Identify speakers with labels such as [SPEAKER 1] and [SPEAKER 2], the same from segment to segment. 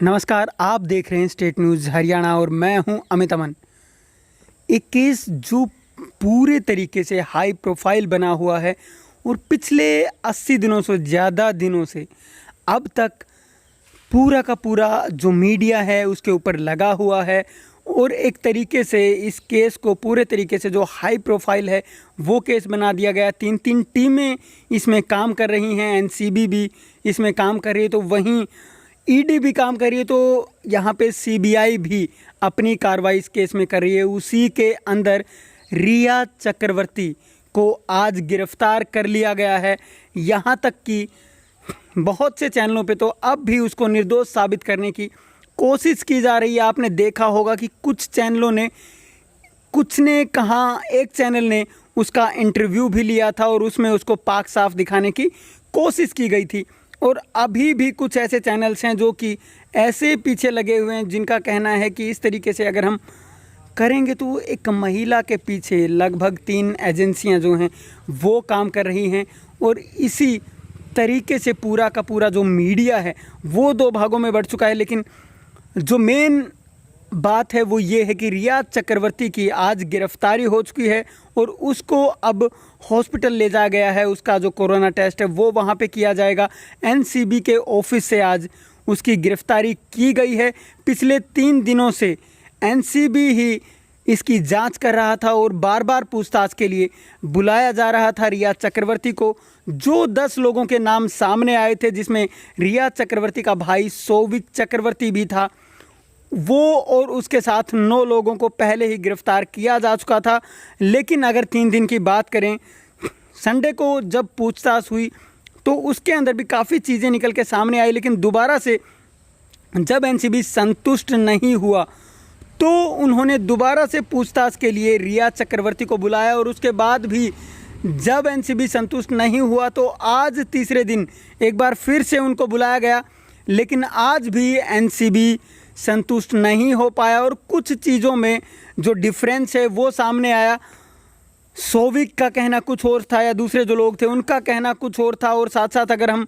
[SPEAKER 1] नमस्कार, आप देख रहे हैं स्टेट न्यूज़ हरियाणा और मैं हूं अमित अमन। एक केस जो पूरे तरीके से हाई प्रोफाइल बना हुआ है और पिछले 80 दिनों से ज़्यादा दिनों से अब तक पूरा का पूरा जो मीडिया है उसके ऊपर लगा हुआ है और एक तरीके से इस केस को पूरे तरीके से जो हाई प्रोफाइल है वो केस बना दिया गया। तीन टीमें इसमें काम कर रही हैं, एनसीबी भी इसमें काम कर रही है, तो वहीं ईडी भी काम कर रही है, तो यहाँ पे सीबीआई भी अपनी कार्रवाई इस केस में कर रही है। उसी के अंदर रिया चक्रवर्ती को आज गिरफ्तार कर लिया गया है। यहाँ तक कि बहुत से चैनलों पे तो अब भी उसको निर्दोष साबित करने की कोशिश की जा रही है। आपने देखा होगा कि कुछ चैनलों ने कहा, एक चैनल ने उसका इंटरव्यू भी लिया था और उसमें उसको पाक साफ दिखाने की कोशिश की गई थी। और अभी भी कुछ ऐसे चैनल्स हैं जो कि ऐसे पीछे लगे हुए हैं जिनका कहना है कि इस तरीके से अगर हम करेंगे तो एक महिला के पीछे लगभग 3 एजेंसियां जो हैं वो काम कर रही हैं और इसी तरीके से पूरा का पूरा जो मीडिया है वो 2 भागों में बढ़ चुका है। लेकिन जो मेन बात है वो ये है कि रिया चक्रवर्ती की आज गिरफ्तारी हो चुकी है और उसको अब हॉस्पिटल ले जाया गया है। उसका जो कोरोना टेस्ट है वो वहाँ पे किया जाएगा। एनसीबी के ऑफिस से आज उसकी गिरफ्तारी की गई है। पिछले 3 दिनों से एनसीबी ही इसकी जांच कर रहा था और बार बार पूछताछ के लिए बुलाया जा रहा था रिया चक्रवर्ती को। जो 10 लोगों के नाम सामने आए थे जिसमें रिया चक्रवर्ती का भाई सौविक चक्रवर्ती भी था, वो और उसके साथ 9 लोगों को पहले ही गिरफ्तार किया जा चुका था। लेकिन अगर 3 दिन की बात करें, संडे को जब पूछताछ हुई तो उसके अंदर भी काफ़ी चीज़ें निकल के सामने आई। लेकिन दोबारा से जब एनसीबी संतुष्ट नहीं हुआ तो उन्होंने दोबारा से पूछताछ के लिए रिया चक्रवर्ती को बुलाया और उसके बाद भी जब एनसीबी संतुष्ट नहीं हुआ तो आज तीसरे दिन एक बार फिर से उनको बुलाया गया। लेकिन आज भी एनसीबी संतुष्ट नहीं हो पाया और कुछ चीज़ों में जो डिफरेंस है वो सामने आया। सौविक का कहना कुछ और था या दूसरे जो लोग थे उनका कहना कुछ और था। और साथ साथ अगर हम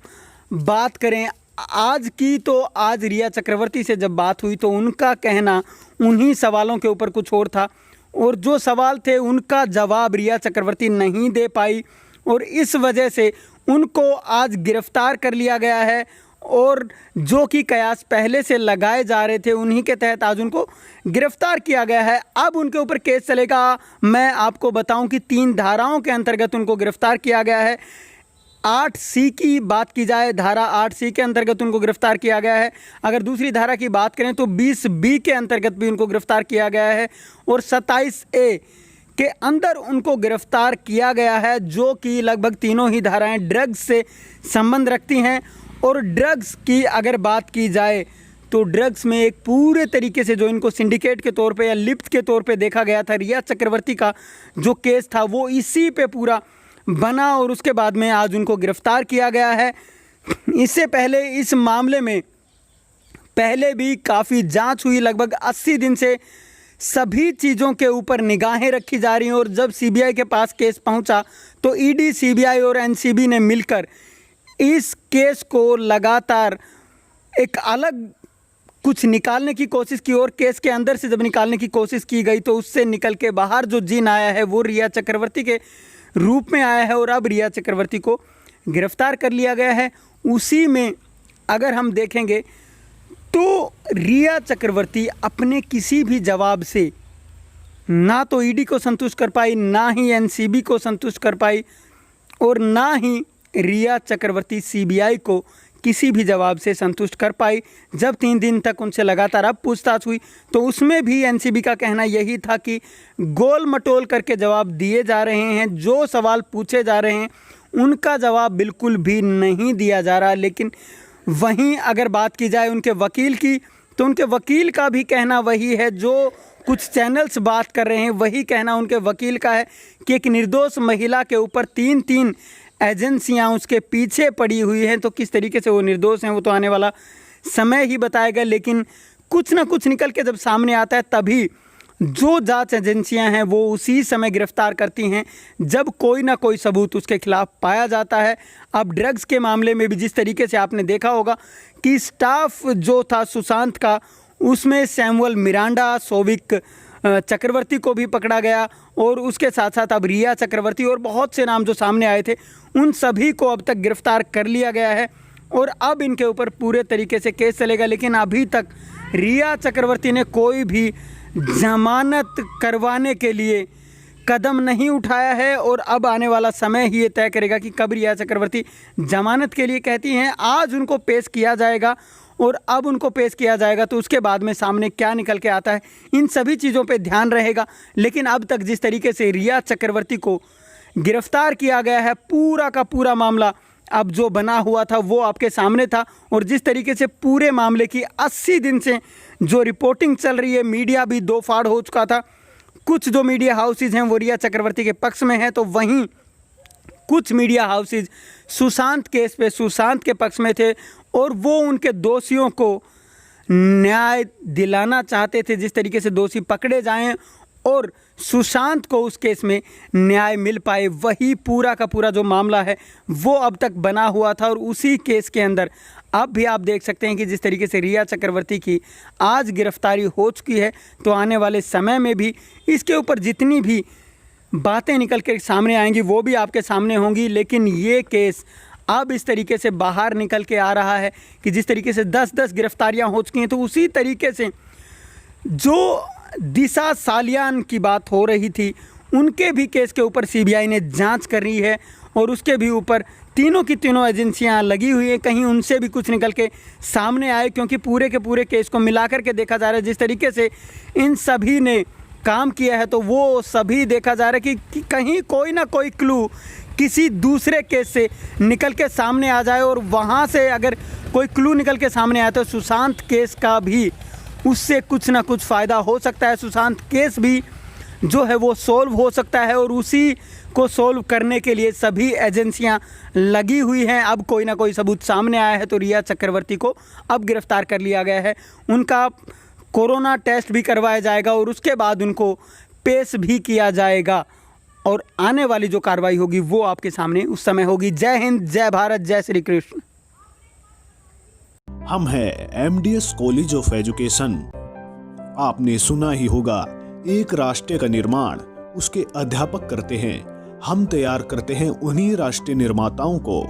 [SPEAKER 1] बात करें आज की, तो आज रिया चक्रवर्ती से जब बात हुई तो उनका कहना उन्हीं सवालों के ऊपर कुछ और था और जो सवाल थे उनका जवाब रिया चक्रवर्ती नहीं दे पाई और इस वजह से उनको आज गिरफ्तार कर लिया गया है। और जो कि कयास पहले से लगाए जा रहे थे उन्हीं के तहत आज उनको गिरफ्तार किया गया है। अब उनके ऊपर केस चलेगा। मैं आपको बताऊं कि 3 धाराओं के अंतर्गत उनको गिरफ्तार किया गया है। 8C की बात की जाए, धारा 8C के अंतर्गत उनको गिरफ्तार किया गया है। अगर दूसरी धारा की बात करें तो 20B के अंतर्गत भी उनको गिरफ्तार किया गया है और 27A के अंदर उनको गिरफ्तार किया गया है, जो कि लगभग तीनों ही धाराएं ड्रग्स से संबंध रखती हैं। और ड्रग्स की अगर बात की जाए तो ड्रग्स में एक पूरे तरीके से जो इनको सिंडिकेट के तौर पे या लिप्त के तौर पे देखा गया था, रिया चक्रवर्ती का जो केस था वो इसी पे पूरा बना और उसके बाद में आज उनको गिरफ्तार किया गया है। इससे पहले इस मामले में पहले भी काफ़ी जांच हुई। लगभग 80 दिन से सभी चीज़ों के ऊपर निगाहें रखी जा रही हैं और जब सीबीआई के पास केस पहुंचा तो ईडी, सीबीआई और एनसीबी ने मिलकर इस केस को लगातार एक अलग कुछ निकालने की कोशिश की और केस के अंदर से जब निकालने की कोशिश की गई तो उससे निकल के बाहर जो जिन आया है वो रिया चक्रवर्ती के रूप में आया है और अब रिया चक्रवर्ती को गिरफ्तार कर लिया गया है। उसी में अगर हम देखेंगे तो रिया चक्रवर्ती अपने किसी भी जवाब से ना तो ईडी को संतुष्ट कर पाई, ना ही एनसीबी को संतुष्ट कर पाई और ना ही रिया चक्रवर्ती सीबीआई को किसी भी जवाब से संतुष्ट कर पाई। जब 3 दिन तक उनसे लगातार अब पूछताछ हुई तो उसमें भी एनसीबी का कहना यही था कि गोल मटोल करके जवाब दिए जा रहे हैं, जो सवाल पूछे जा रहे हैं उनका जवाब बिल्कुल भी नहीं दिया जा रहा। लेकिन वहीं अगर बात की जाए उनके वकील की तो उनके वकील का भी कहना वही है, जो कुछ चैनल्स बात कर रहे हैं वही कहना उनके वकील का है कि एक निर्दोष महिला के ऊपर 3 एजेंसियां उसके पीछे पड़ी हुई हैं, तो किस तरीके से वो निर्दोष हैं वो तो आने वाला समय ही बताएगा। लेकिन कुछ ना कुछ निकल के जब सामने आता है तभी जो जांच एजेंसियां हैं वो उसी समय गिरफ्तार करती हैं जब कोई ना कोई सबूत उसके खिलाफ पाया जाता है। अब ड्रग्स के मामले में भी जिस तरीके से आपने देखा होगा कि स्टाफ जो था सुशांत का, उसमें सैमुअल मिरांडा, सौविक चक्रवर्ती को भी पकड़ा गया और उसके साथ साथ अब रिया चक्रवर्ती और बहुत से नाम जो सामने आए थे उन सभी को अब तक गिरफ्तार कर लिया गया है और अब इनके ऊपर पूरे तरीके से केस चलेगा। लेकिन अभी तक रिया चक्रवर्ती ने कोई भी जमानत करवाने के लिए कदम नहीं उठाया है और अब आने वाला समय ही ये तय करेगा कि कब रिया चक्रवर्ती जमानत के लिए कहती हैं। आज उनको पेश किया जाएगा और अब उनको पेश किया जाएगा तो उसके बाद में सामने क्या निकल के आता है, इन सभी चीज़ों पे ध्यान रहेगा। लेकिन अब तक जिस तरीके से रिया चक्रवर्ती को गिरफ्तार किया गया है, पूरा का पूरा मामला अब जो बना हुआ था वो आपके सामने था और जिस तरीके से पूरे मामले की 80 दिन से जो रिपोर्टिंग चल रही है, मीडिया भी दो फाड़ हो चुका था। कुछ जो मीडिया हाउसेज हैं वो रिया चक्रवर्ती के पक्ष में हैं, तो वहीं कुछ मीडिया हाउसेज सुशांत केस पे सुशांत के पक्ष में थे और वो उनके दोषियों को न्याय दिलाना चाहते थे, जिस तरीके से दोषी पकड़े जाएं और सुशांत को उस केस में न्याय मिल पाए। वही पूरा का पूरा जो मामला है वो अब तक बना हुआ था और उसी केस के अंदर अब भी आप देख सकते हैं कि जिस तरीके से रिया चक्रवर्ती की आज गिरफ्तारी हो चुकी है, तो आने वाले समय में भी इसके ऊपर जितनी भी बातें निकल के सामने आएंगी वो भी आपके सामने होंगी। लेकिन ये केस अब इस तरीके से बाहर निकल के आ रहा है कि जिस तरीके से 10-10 गिरफ्तारियां हो चुकी हैं, तो उसी तरीके से जो दिशा सालियान की बात हो रही थी उनके भी केस के ऊपर सीबीआई ने जांच कर रही है और उसके भी ऊपर तीनों की तीनों एजेंसियां लगी हुई हैं। कहीं उनसे भी कुछ निकल के सामने आए, क्योंकि पूरे के पूरे केस को मिलाकर के देखा जा रहा है जिस तरीके से इन सभी ने काम किया है, तो वो सभी देखा जा रहा है कि कहीं कोई ना कोई क्लू किसी दूसरे केस से निकल के सामने आ जाए और वहाँ से अगर कोई क्लू निकल के सामने आए तो सुशांत केस का भी उससे कुछ ना कुछ फ़ायदा हो सकता है। सुशांत केस भी जो है वो सॉल्व हो सकता है और उसी को सॉल्व करने के लिए सभी एजेंसियां लगी हुई हैं। अब कोई ना कोई सबूत सामने आया है तो रिया चक्रवर्ती को अब गिरफ्तार कर लिया गया है। उनका कोरोना टेस्ट भी करवाया जाएगा और उसके बाद उनको पेश भी किया जाएगा और आने वाली जो कार्रवाई होगी वो आपके सामने उस समय होगी। जय हिंद, जय भारत, जय श्री कृष्ण।
[SPEAKER 2] हम हैं MDS कॉलेज ऑफ एजुकेशन। आपने सुना ही होगा, एक राष्ट्र का निर्माण उसके अध्यापक करते हैं, हम तैयार करते हैं उन्हीं राष्ट्रीय निर्माताओं को।